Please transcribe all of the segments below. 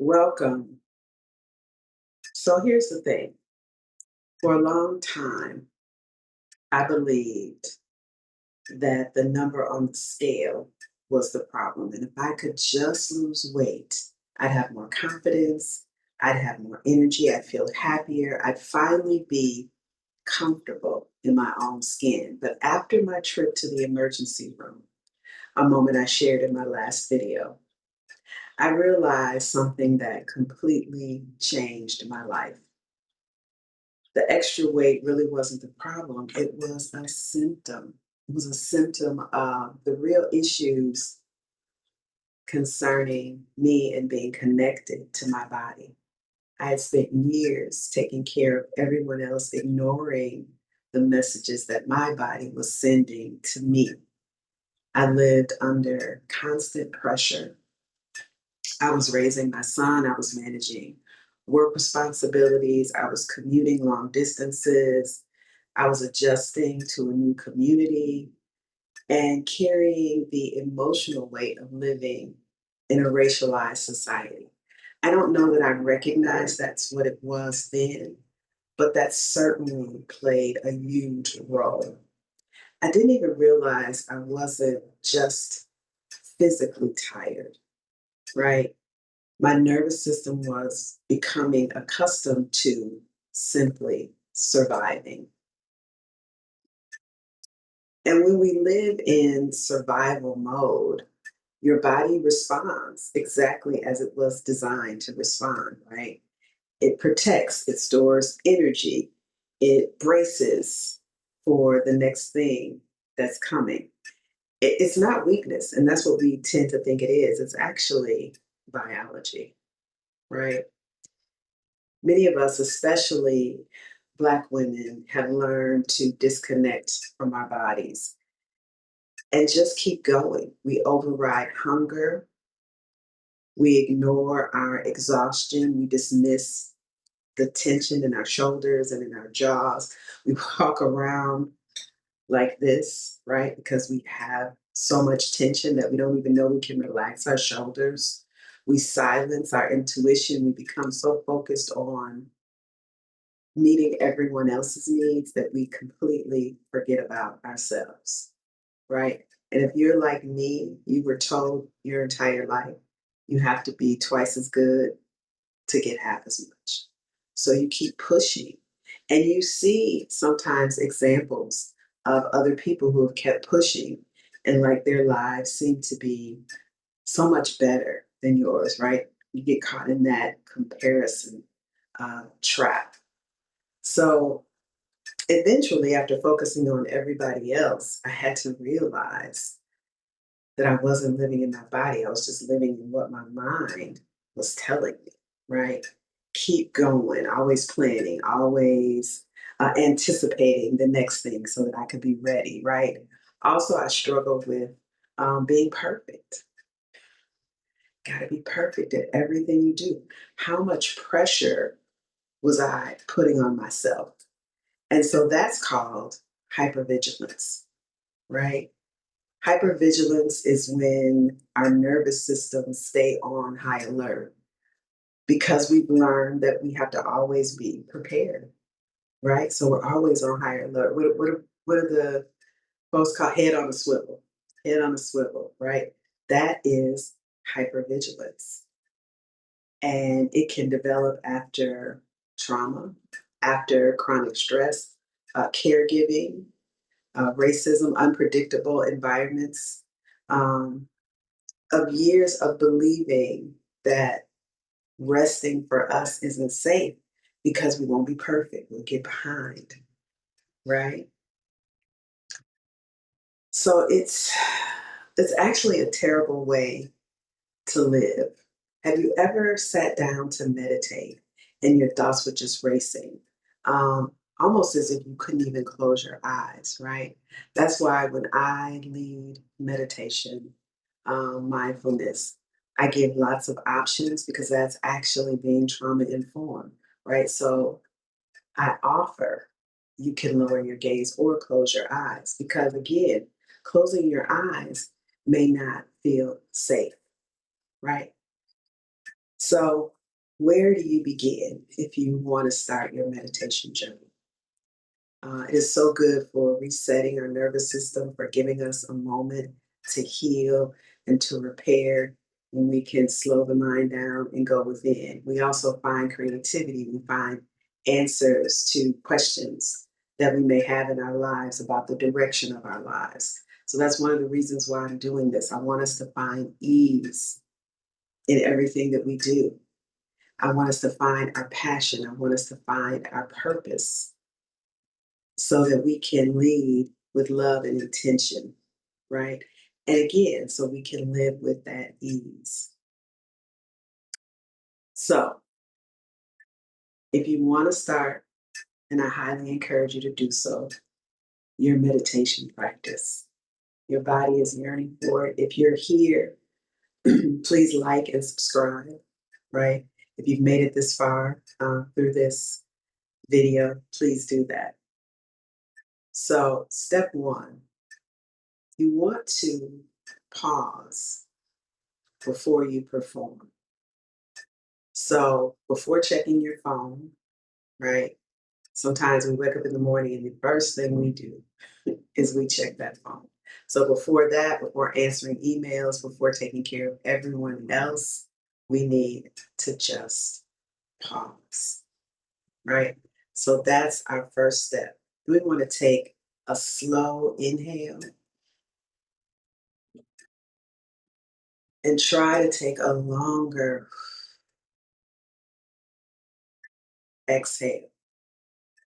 Welcome. So here's the thing. For a long time, I believed that the number on the scale was the problem. And if I could just lose weight, I'd have more confidence, I'd have more energy, I'd feel happier, I'd finally be comfortable in my own skin. But after my trip to the emergency room, a moment I shared in my last video, I realized something that completely changed my life. The extra weight really wasn't the problem. It was a symptom. It was a symptom of the real issues concerning me and being connected to my body. I had spent years taking care of everyone else, ignoring the messages that my body was sending to me. I lived under constant pressure. I was raising my son, I was managing work responsibilities, I was commuting long distances, I was adjusting to a new community and carrying the emotional weight of living in a racialized society. I don't know that I recognized that's what it was then, but that certainly played a huge role. I didn't even realize I wasn't just physically tired, right? My nervous system was becoming accustomed to simply surviving. And when we live in survival mode, your body responds exactly as it was designed to respond, right? It protects, it stores energy, it braces for the next thing that's coming. It's not weakness, and that's what we tend to think it is. It's actually biology, right? Many of us, especially Black women, have learned to disconnect from our bodies and just keep going. We override hunger, we ignore our exhaustion, we dismiss the tension in our shoulders and in our jaws. We walk around like this, right? Because we have so much tension that we don't even know we can relax our shoulders. We silence our intuition. We become so focused on meeting everyone else's needs that we completely forget about ourselves, right? And if you're like me, you were told your entire life you have to be twice as good to get half as much. So you keep pushing. And you see sometimes examples of other people who have kept pushing and like their lives seem to be so much better than yours, right? You get caught in that comparison trap. So eventually, after focusing on everybody else, I had to realize that I wasn't living in my body. I was just living in what my mind was telling me, right? Keep going, always planning, always anticipating the next thing so that I could be ready, right? Also, I struggled with being perfect. Got to be perfect at everything you do. How much pressure was I putting on myself? And so that's called hypervigilance, right? Hypervigilance is when our nervous systems stay on high alert because we've learned that we have to always be prepared, right? So we're always on high alert. What are the folks called head on a swivel? Head on a swivel, right? That is hypervigilance. And it can develop after trauma, after chronic stress, caregiving, racism, unpredictable environments, um, of years of believing that resting for us isn't safe because we won't be perfect. We'll get behind, right? So it's actually a terrible way to live. Have you ever sat down to meditate and your thoughts were just racing? Almost as if you couldn't even close your eyes, right? That's why when I lead meditation, mindfulness, I give lots of options because that's actually being trauma informed, right? So I offer you can lower your gaze or close your eyes because, again, closing your eyes may not feel safe, right? So, where do you begin if you want to start your meditation journey? It is so good for resetting our nervous system, for giving us a moment to heal and to repair when we can slow the mind down and go within. We also find creativity, we find answers to questions that we may have in our lives about the direction of our lives. So that's one of the reasons why I'm doing this. I want us to find ease in everything that we do. I want us to find our passion. I want us to find our purpose so that we can lead with love and intention, right? And again, so we can live with that ease. So, if you want to start, and I highly encourage you to do so, your meditation practice. Your body is yearning for it. If you're here, please like and subscribe, right? If you've made it this far through this video, please do that. So, step one, you want to pause before you perform. So before checking your phone, right? Sometimes we wake up in the morning and the first thing we do is we check that phone. So before that, before answering emails, before taking care of everyone else, we need to just pause, right? So that's our first step. We want to take a slow inhale and try to take a longer exhale.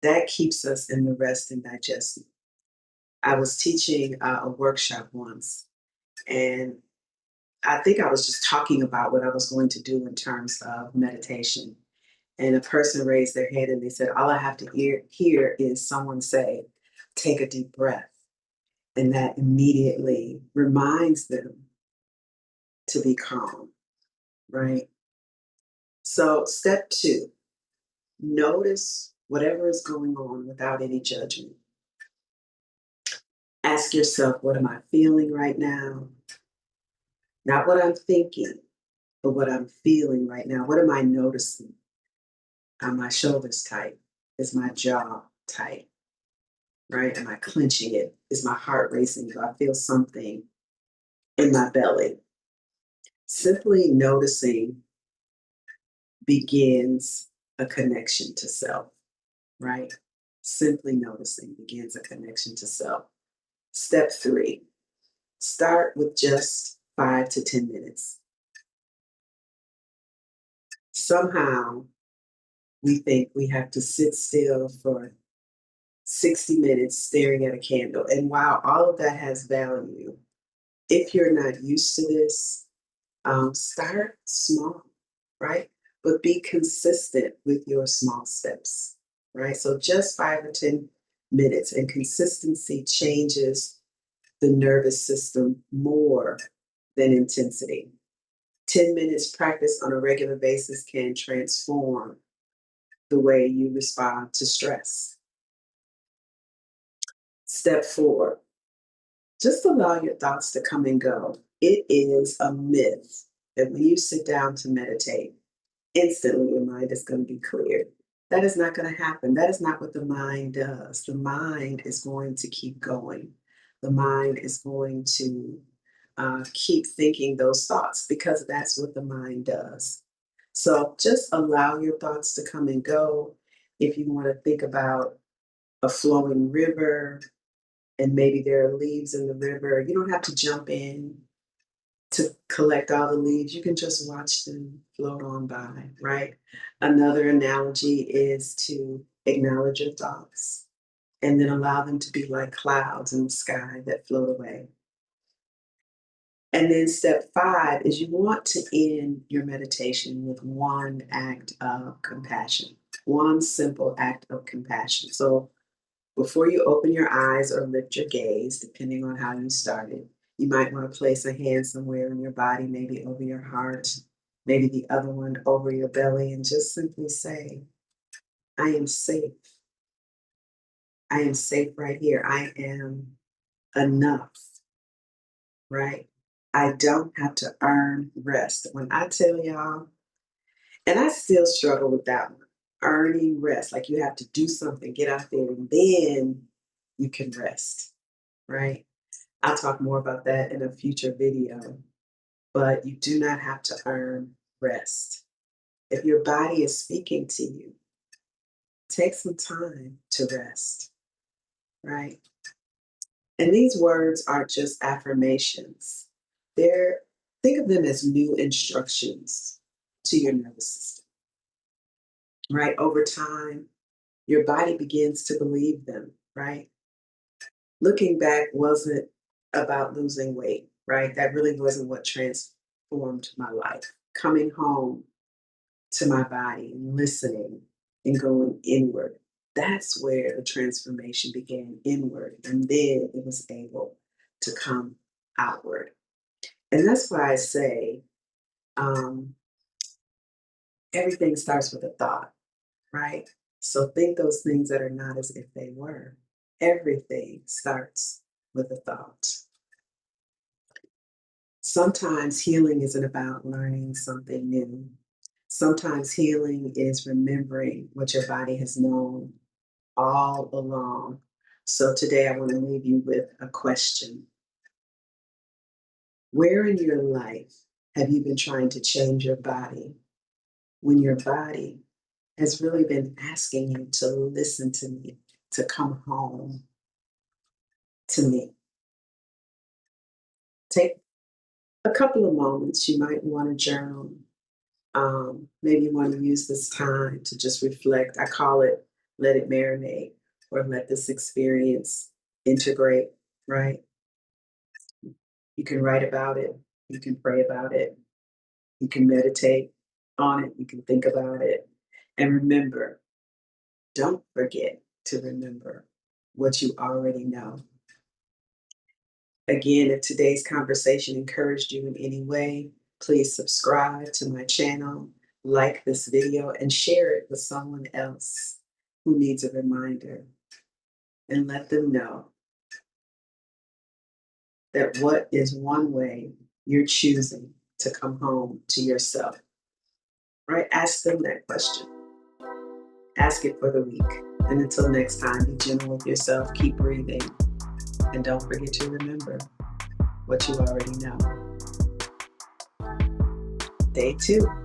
That keeps us in the rest and digest. I was teaching a workshop once, and I think I was just talking about what I was going to do in terms of meditation. And a person raised their hand and they said, all I have to hear is someone say, take a deep breath. And that immediately reminds them to be calm, right? So, step two, notice whatever is going on without any judgment. Ask yourself, what am I feeling right now? Not what I'm thinking, but what I'm feeling right now. What am I noticing? Are my shoulders tight? Is my jaw tight? Right? Am I clenching it? Is my heart racing? Do I feel something in my belly? Simply noticing begins a connection to self, right? Simply noticing begins a connection to self. Step three, start with just 5 to 10 minutes. Somehow we think we have to sit still for 60 minutes staring at a candle. And while all of that has value, if you're not used to this, start small, right? But be consistent with your small steps, right? So just 5 or 10 minutes, and consistency changes the nervous system more than intensity. 10 minutes practice on a regular basis can transform the way you respond to stress. Step four, just allow your thoughts to come and go. It is a myth that when you sit down to meditate, instantly your mind is going to be cleared. That is not going to happen. That is not what the mind does. The mind is going to keep going. The mind is going to keep thinking those thoughts because that's what the mind does. So just allow your thoughts to come and go. If you want to think about a flowing river, and maybe there are leaves in the river. You don't have to jump in to collect all the leaves. You can just watch them float on by, right? Another analogy is to acknowledge your thoughts and then allow them to be like clouds in the sky that float away. And then step five is you want to end your meditation with one act of compassion, one simple act of compassion. So before you open your eyes or lift your gaze, depending on how you started, you might want to place a hand somewhere in your body, maybe over your heart, maybe the other one over your belly, and just simply say, I am safe. I am safe right here. I am enough, right? I don't have to earn rest. When I tell y'all, And I still struggle with that one. Earning rest, like you have to do something, get out there, and then you can rest, right? I'll talk more about that in a future video, but you do not have to earn rest. If your body is speaking to you, take some time to rest, right? And these words aren't just affirmations. They're think of them as new instructions to your nervous system, right? Over time, your body begins to believe them, right? Looking back wasn't about losing weight, right? That really wasn't what transformed my life. Coming home to my body and listening and going inward. That's where the transformation began inward. And then it was able to come outward. And that's why I say um, everything starts with a thought, right? So think those things that are not as if they were. Everything starts with a thought. Sometimes healing isn't about learning something new. Sometimes healing is remembering what your body has known all along. So today I want to leave you with a question. Where in your life have you been trying to change your body when your body has really been asking you to listen to me, to come home to me? Take a couple of moments. You might want to journal. Maybe you want to use this time to just reflect. I call it let it marinate or let this experience integrate, right? You can write about it. You can pray about it. You can meditate on it. You can think about it. And remember, don't forget to remember what you already know. Again, if today's conversation encouraged you in any way, please subscribe to my channel, like this video, and share it with someone else who needs a reminder. And let them know that what is one way you're choosing to come home to yourself, right? Ask them that question. Ask it for the week. And until next time, be gentle with yourself, keep breathing, and don't forget to remember what you already know. Day 2.